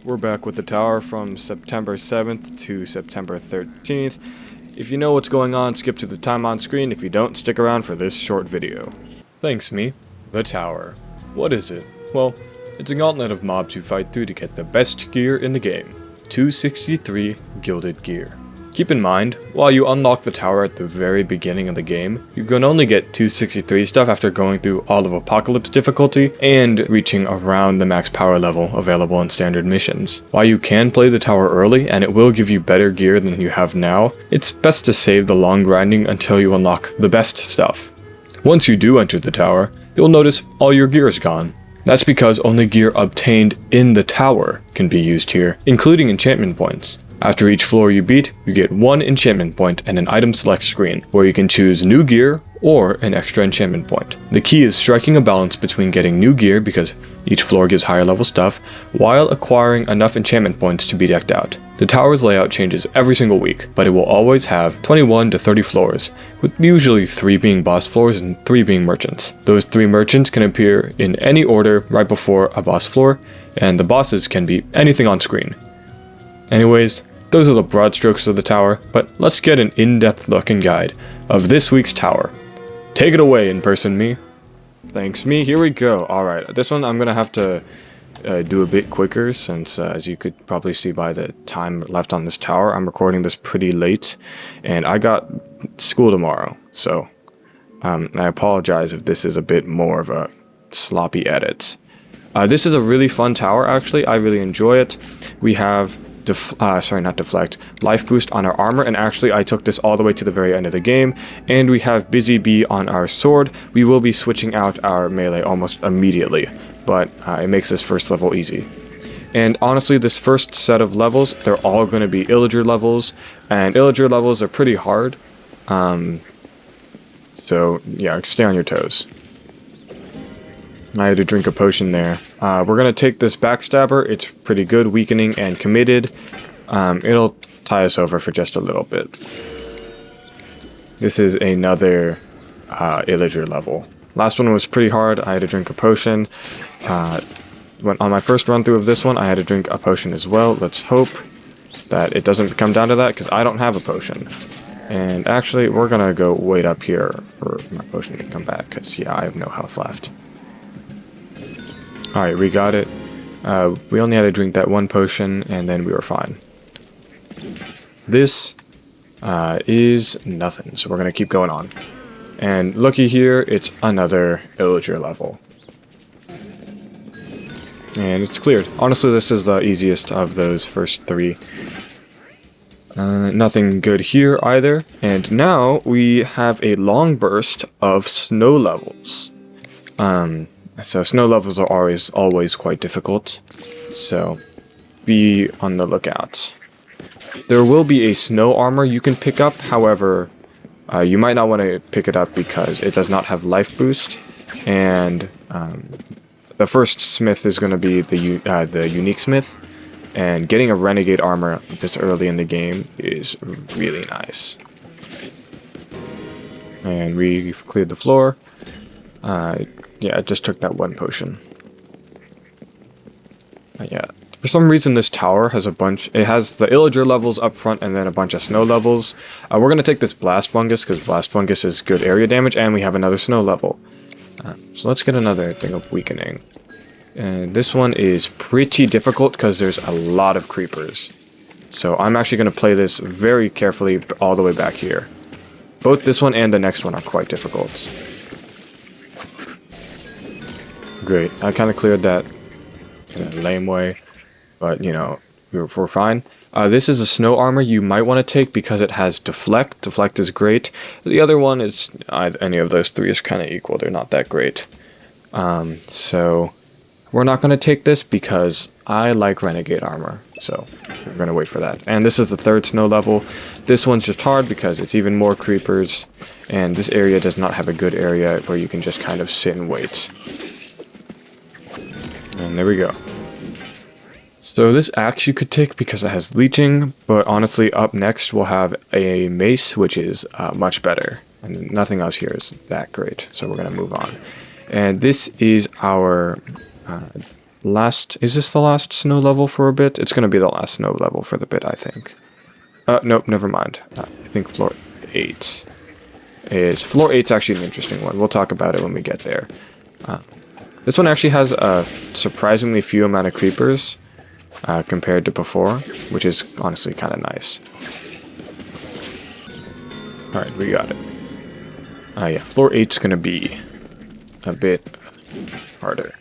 We're back with the tower from September 7th to September 13th. If you know what's going on, skip to the time on screen. If you don't, stick around for this short video. Thanks me. The tower. What is it? Well, it's a gauntlet of mobs you fight through to get the best gear in the game. 263 gilded gear. Keep in mind, while you unlock the tower at the very beginning of the game, you can only get 263 stuff after going through all of Apocalypse difficulty and reaching around the max power level available in standard missions. While you can play the tower early and it will give you better gear than you have now, it's best to save the long grinding until you unlock the best stuff. Once you do enter the tower, you'll notice all your gear is gone. That's because only gear obtained in the tower can be used here, including enchantment points. After each floor you beat, you get one enchantment point and an item select screen, where you can choose new gear or an extra enchantment point. The key is striking a balance between getting new gear, because each floor gives higher level stuff, while acquiring enough enchantment points to be decked out. The tower's layout changes every single week, but it will always have 21 to 30 floors, with usually 3 being boss floors and 3 being merchants. Those 3 merchants can appear in any order right before a boss floor, and the bosses can be anything on screen. Anyways, those are the broad strokes of the tower, but let's get an in-depth look and guide of this week's tower. Take it away, in-person me. Thanks me, here we go. Alright, this one I'm gonna have to do a bit quicker, since as you could probably see by the time left on this tower, I'm recording this pretty late, and I got school tomorrow, so I apologize if this is a bit more of a sloppy edit. This is a really fun tower, actually. I really enjoy it. We have life boost on our armor, and actually I took this all the way to the very end of the game, and we have Busy Bee on our sword. We will be switching out our melee almost immediately, but it makes this first level easy. And honestly, this first set of levels, they're all going to be illager levels, and illager levels are pretty hard, so yeah, stay on your toes. I had to drink a potion there. We're going to take this backstabber. It's pretty good, weakening and committed. It'll tie us over for just a little bit. This is another illager level. Last one was pretty hard. I had to drink a potion. On my first run through of this one, I had to drink a potion as well. Let's hope that it doesn't come down to that, because I don't have a potion. And actually, we're going to go wait up here for my potion to come back, because yeah, I have no health left. Alright, we got it. We only had to drink that one potion, and then we were fine. This is nothing, so we're going to keep going on. And looky here, it's another illager level. And it's cleared. Honestly, this is the easiest of those first 3. Nothing good here either. And now we have a long burst of snow levels. So snow levels are always quite difficult, so be on the lookout. There will be a snow armor you can pick up, however, you might not want to pick it up because it does not have life boost, and the first smith is going to be the unique smith, and getting a renegade armor this early in the game is really nice. And we've cleared the floor. Yeah, I just took that one potion. Yeah, for some reason this tower has it has the illager levels up front and then a bunch of snow levels. We're going to take this blast fungus, because blast fungus is good area damage, and we have another snow level. So let's get another thing of weakening. And this one is pretty difficult because there's a lot of creepers. So I'm actually going to play this very carefully all the way back here. Both this one and the next one are quite difficult. Great, I kind of cleared that in a lame way, but you know, we're fine. This is a snow armor you might want to take because it has deflect. Deflect is great. The other one is, any of those 3 is kind of equal. They're not that great. So we're not going to take this because I like renegade armor, so we're going to wait for that. And this is the 3rd snow level. This one's just hard because it's even more creepers, and this area does not have a good area where you can just kind of sit and wait. And there we go. So this axe you could take because it has leeching, but honestly up next we'll have a mace, which is much better. And nothing else here is that great, so we're going to move on. And this is our is this the last snow level for a bit? It's going to be the last snow level for the bit, I think. Nope, never mind. I think floor 8 is... Floor 8's actually an interesting one. We'll talk about it when we get there. This one actually has a surprisingly few amount of creepers compared to before, which is honestly kind of nice. Alright, we got it. Yeah, floor 8's going to be a bit harder.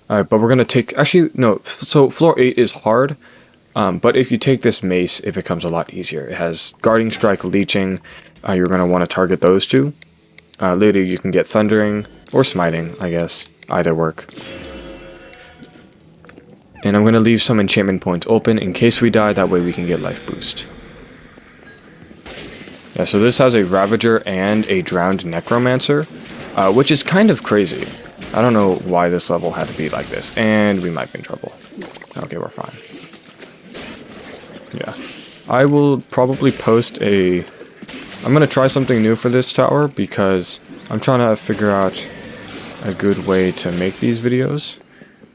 Alright, but we're going to take... Actually, no. So floor 8 is hard, but if you take this mace, it becomes a lot easier. It has Guarding Strike, Leeching. You're going to want to target those two. Later, you can get Thundering or Smiting, I guess. Either work. And I'm going to leave some enchantment points open in case we die. That way we can get life boost. Yeah, so this has a Ravager and a Drowned Necromancer, which is kind of crazy. I don't know why this level had to be like this, and we might be in trouble. Okay, we're fine. Yeah. I will probably post a... I'm going to try something new for this tower, because I'm trying to figure out a good way to make these videos.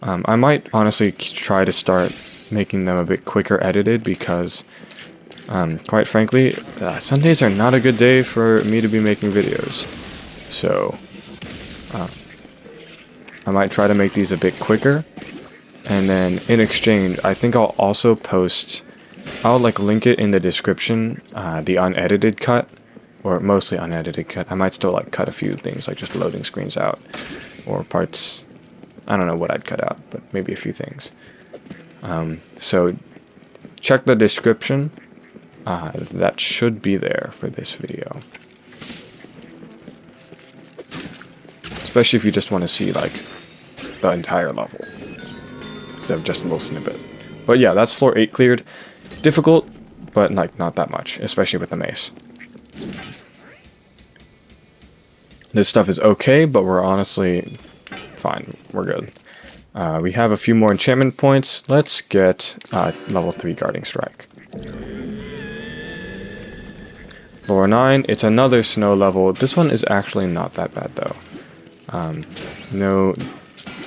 I might honestly try to start making them a bit quicker edited, because... quite frankly, Sundays are not a good day for me to be making videos. So, I might try to make these a bit quicker. And then, in exchange, I think I'll also post... I'll, link it in the description, the unedited cut. Or mostly unedited cut. I might still, cut a few things, like just loading screens out. Or parts... I don't know what I'd cut out, but maybe a few things. So, check the description. That should be there for this video. Especially if you just want to see, the entire level. Instead of just a little snippet. But yeah, that's floor 8 cleared. Difficult, but, not that much. Especially with the mace. This stuff is okay, but we're honestly fine. We're good. We have a few more enchantment points. Let's get level 3 Guarding Strike. Floor 9, it's another snow level. This one is actually not that bad, though. No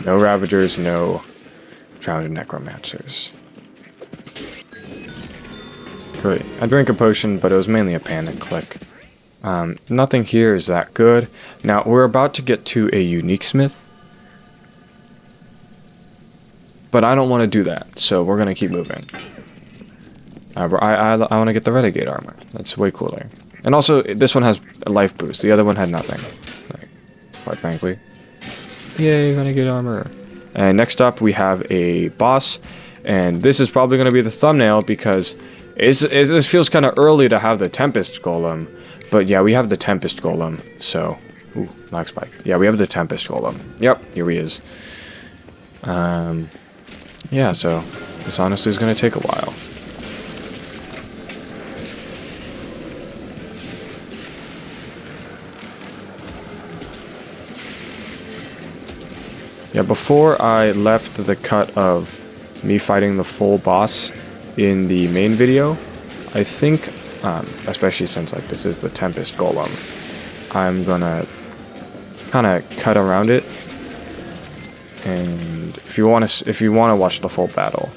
Ravagers, no Drowned Necromancers. Great. I drank a potion, but it was mainly a panic click. Nothing here is that good. Now, we're about to get to a Unique Smith. But I don't want to do that, so we're going to keep moving. I want to get the Renegade armor. That's way cooler. And also, this one has a life boost. The other one had nothing. Quite frankly. Yay, Renegade armor. And next up, we have a boss. And this is probably going to be the thumbnail because this feels kind of early to have the Tempest Golem. But yeah, we have the Tempest Golem. So, ooh, lag spike. Yeah, we have the Tempest Golem. Yep, here he is. Yeah, so this honestly is going to take a while. Yeah, before I left the cut of me fighting the full boss in the main video, I think, especially since this is the Tempest Golem, I'm gonna kind of cut around it. And if you want to watch the full battle,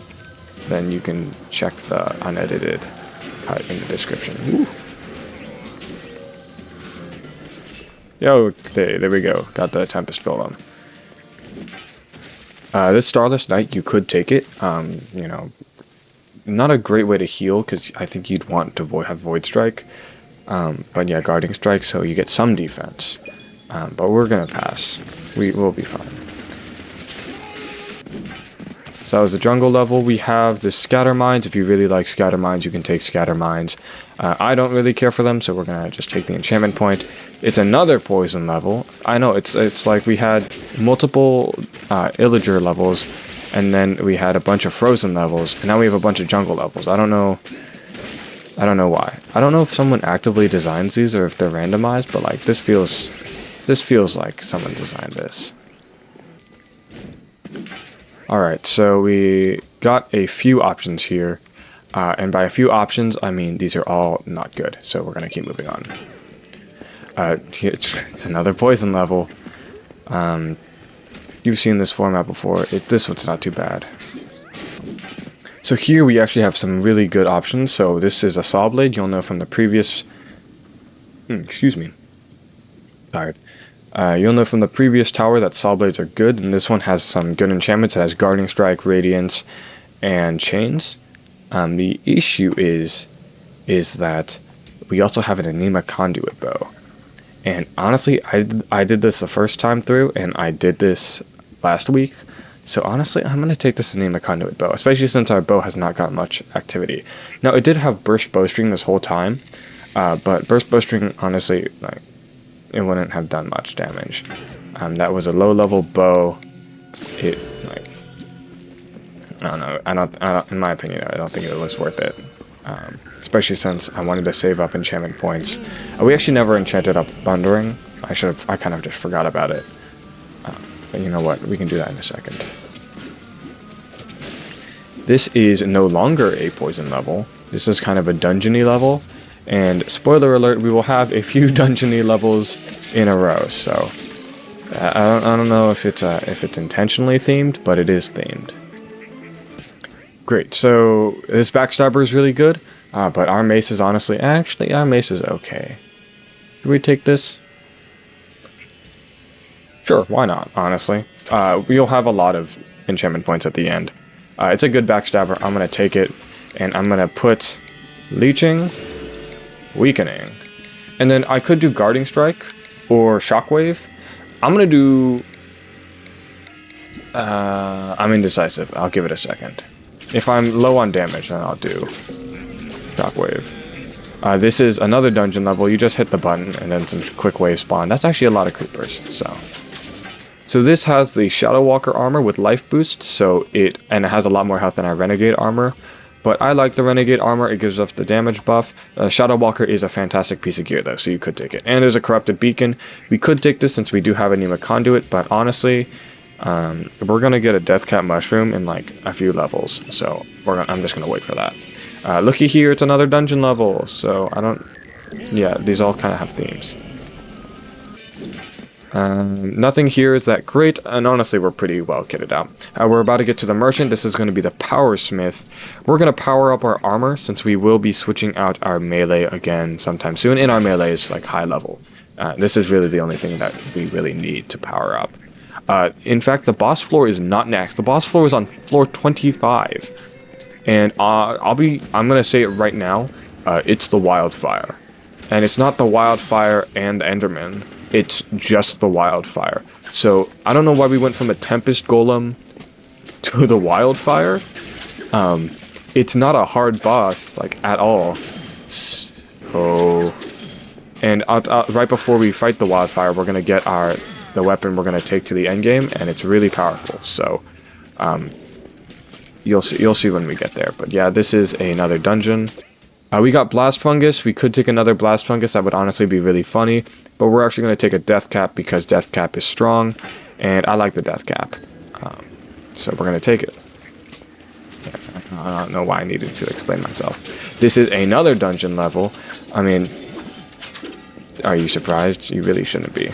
then you can check the unedited cut in the description. Ooh. Yo, there we go. Got the Tempest Golem. This Starless Knight, you could take it. You know, not a great way to heal, because I think you'd want to have Void Strike. But yeah, Guarding Strike, so you get some defense. But we're gonna pass. We will be fine. So that was the jungle level. We have the Scatter Mines. If you really like Scatter Mines, you can take Scatter Mines. I don't really care for them, so we're gonna just take the enchantment point. It's another poison level. I know, it's like we had multiple Illager levels, and then we had a bunch of frozen levels, and now we have a bunch of jungle levels. I don't know why. I don't know if someone actively designs these or if they're randomized, but this feels like someone designed this. Alright, so we got a few options here, and by a few options, I mean these are all not good, so we're going to keep moving on. It's another poison level. you've seen this format before. This one's not too bad. So here we actually have some really good options. So this is a saw blade. You'll know from the previous... excuse me. Tired. You'll know from the previous tower that saw blades are good, and this one has some good enchantments. It has Guarding Strike, Radiance, and Chains. The issue is that we also have an Anima Conduit bow. And honestly, I did this the first time through, and I did this last week. So honestly, I'm going to take this Anima Conduit bow, especially since our bow has not got much activity. Now, it did have Burst Bowstring this whole time, but Burst Bowstring, honestly, like, it wouldn't have done much damage. That was a low-level bow. It, like, I don't know. In my opinion, I don't think it was worth it. Especially since I wanted to save up enchantment points. We actually never enchanted up Thundering. I kind of just forgot about it. But you know what? We can do that in a second. This is no longer a poison level. This is kind of a dungeony level. And spoiler alert, we will have a few dungeony levels in a row. So I don't know if it's intentionally themed, but it is themed. Great. So this backstabber is really good, but our mace is honestly, actually our mace is okay. Should we take this? Sure, why not? Honestly, we'll have a lot of enchantment points at the end. It's a good backstabber. I'm gonna take it, and I'm gonna put leeching. Weakening. And then I could do Guarding Strike or Shockwave. I'm going to do... I'm indecisive. I'll give it a second. If I'm low on damage, then I'll do Shockwave. This is another dungeon level. You just hit the button and then some quick wave spawn. That's actually a lot of creepers. So this has the Shadow Walker armor with life boost. And it has a lot more health than our Renegade armor. But I like the Renegade armor, it gives us the damage buff. Shadow Walker is a fantastic piece of gear though, so you could take it. And there's a Corrupted Beacon. We could take this since we do have Anima Conduit, but honestly, we're going to get a Deathcap Mushroom in like a few levels. So I'm just going to wait for that. Looky here, it's another dungeon level, so yeah, these all kind of have themes. Nothing here is that great, and honestly we're pretty well kitted out. We're about to get to the merchant. This is going to be the power smith. We're going to power up our armor since we will be switching out our melee again sometime soon, and our melee is like high level. This is really the only thing that we really need to power up. In fact, the boss floor is not next. The boss floor is on floor 25, and I'm going to say it right now. It's the Wildfire, and it's not the Wildfire and Enderman. It's just the Wildfire. So, I don't know why we went from a Tempest Golem to the Wildfire. It's not a hard boss, like, at all. So... And right before we fight the Wildfire, we're gonna get the weapon we're gonna take to the endgame, and it's really powerful. So, you'll see when we get there. But yeah, this is another dungeon. We got Blast Fungus. We could take another Blast Fungus. That would honestly be really funny. But we're actually going to take a Death Cap because Death Cap is strong. And I like the Death Cap. So we're going to take it. I don't know why I needed to explain myself. This is another dungeon level. I mean, are you surprised? You really shouldn't be.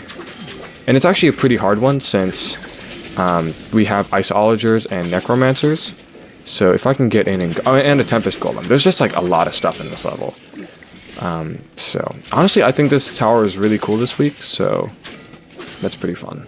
And it's actually a pretty hard one since we have Isologers and Necromancers. So if I can get in and a Tempest Golem. There's just like a lot of stuff in this level. So honestly, I think this tower is really cool this week. So that's pretty fun.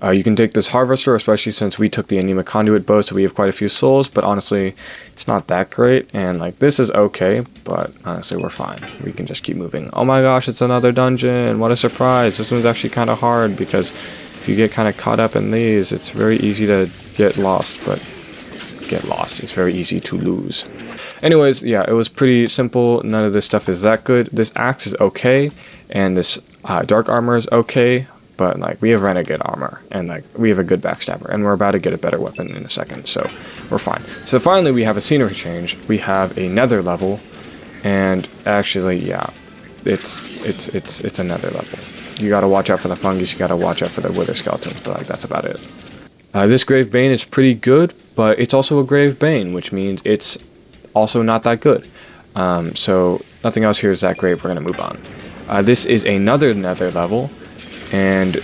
You can take this Harvester, especially since we took the Anima Conduit bow, so we have quite a few souls. But honestly, it's not that great. And like this is okay, but honestly, we're fine. We can just keep moving. Oh my gosh, it's another dungeon. What a surprise. This one's actually kind of hard because if you get kind of caught up in these, it's very easy to get lost. It's very easy to lose. Anyways, yeah, it was pretty simple. None of this stuff is that good. This axe is okay, and this dark armor is okay, but like we have Renegade armor, and like we have a good backstabber, and we're about to get a better weapon in a second, so we're fine. So finally, we have a scenery change. We have a nether level, and actually, yeah, it's another level. You gotta watch out for the fungus. You gotta watch out for the wither skeletons, but like that's about it. This Grave Bane is pretty good, but it's also a Grave Bane, which means it's also not that good. So nothing else here is that great. We're going to move on. This is another nether level, and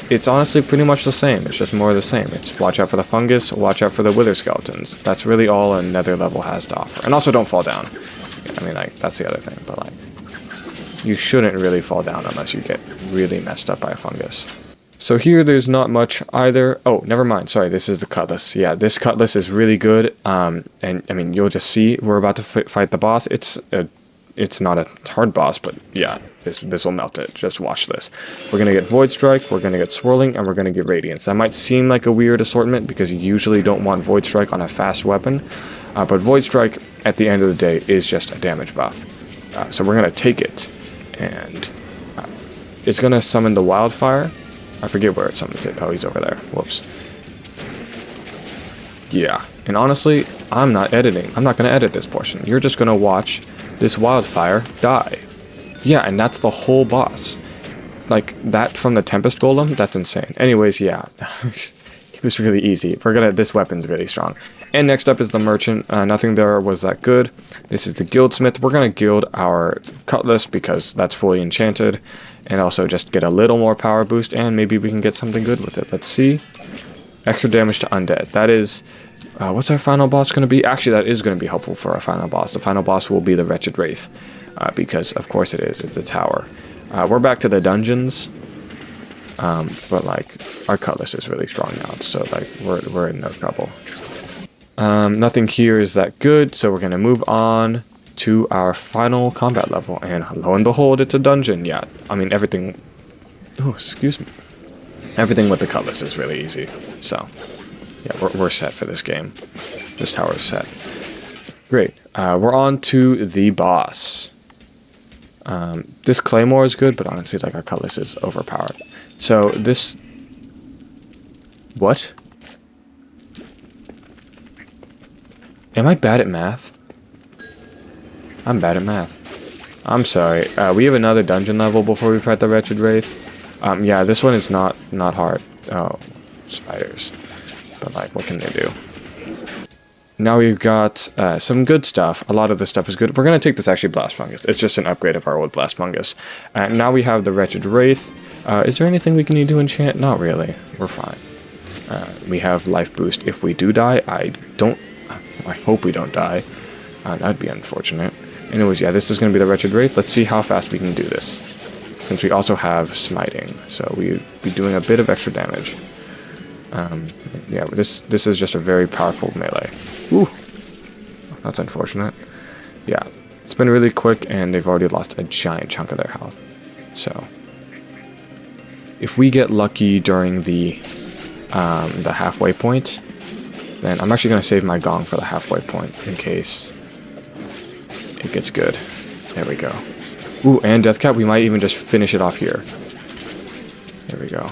it's honestly pretty much the same. It's just more of the same. It's watch out for the fungus, watch out for the wither skeletons. That's really all a nether level has to offer. And also don't fall down. I mean, like, that's the other thing, but like, you shouldn't really fall down unless you get really messed up by a fungus. So here there's not much either. Oh, never mind. Sorry, this is the cutlass. Yeah, this cutlass is really good. And I mean, you'll just see we're about to fight the boss. It's not a hard boss, but yeah, this will melt it. Just watch this. We're gonna get Void Strike, we're gonna get Swirling, and we're gonna get Radiance. That might seem like a weird assortment because you usually don't want Void Strike on a fast weapon, but Void Strike at the end of the day is just a damage buff. So we're gonna take it, and it's gonna summon the Wildfire. I forget where it summons it. Oh, he's over there. Whoops. Yeah, and honestly, I'm not editing. I'm not gonna edit this portion. You're just gonna watch this Wildfire die. Yeah, and that's the whole boss. Like, that from the Tempest Golem, that's insane. Anyways, yeah. It was really easy. This weapon's really strong. And next up is the Merchant. Nothing there was that good. This is the Guildsmith. We're gonna guild our Cutlass because that's fully enchanted. And also just get a little more power boost, and maybe we can get something good with it. Let's see. Extra damage to undead. That is... what's our final boss going to be? Actually, that is going to be helpful for our final boss. The final boss will be the Wretched Wraith. Because, of course it is. It's a tower. We're back to the dungeons. But, like, our Cutlass is really strong now. So, like, we're in no trouble. Nothing here is that good. So we're going to move on to our final combat level. And lo and behold, it's a dungeon. Yeah, I mean, everything... Oh, excuse me. Everything with the Cutlass is really easy. So... yeah, we're set for this game. This tower is set. Great. We're on to the boss. This Claymore is good, but honestly, like, our Cutlass is overpowered. So, this... What? Am I bad at math? I'm bad at math. I'm sorry. We have another dungeon level before we fight the Wretched Wraith. Yeah, this one is not hard. Oh, spiders. But, like, what can they do? Now we've got some good stuff. A lot of this stuff is good. We're going to take this actually Blast Fungus. It's just an upgrade of our old Blast Fungus. Now we have the Wretched Wraith. Is there anything we can need to enchant? Not really. We're fine. We have Life Boost if we do die. I hope we don't die. That'd be unfortunate. Anyways, yeah, this is going to be the Wretched Wraith. Let's see how fast we can do this. Since we also have Smiting. So we'd be doing a bit of extra damage. Yeah, this is just a very powerful melee. Ooh, that's unfortunate. Yeah, it's been really quick, and they've already lost a giant chunk of their health. So, if we get lucky during the halfway point, then I'm actually going to save my gong for the halfway point in case it gets good. There we go. Ooh, and Deathcap, we might even just finish it off here. There we go.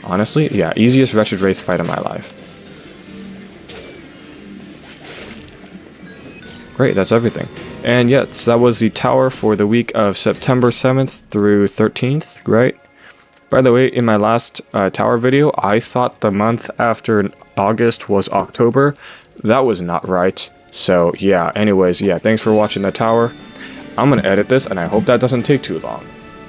Honestly, yeah, easiest Wretched Wraith fight of my life. Great, that's everything. And yes, that was the tower for the week of September 7th through 13th, right? By the way, in my last tower video, I thought the month after August was October. That was not right. So, yeah, anyways, yeah, thanks for watching the tower. I'm going to edit this, and I hope that doesn't take too long.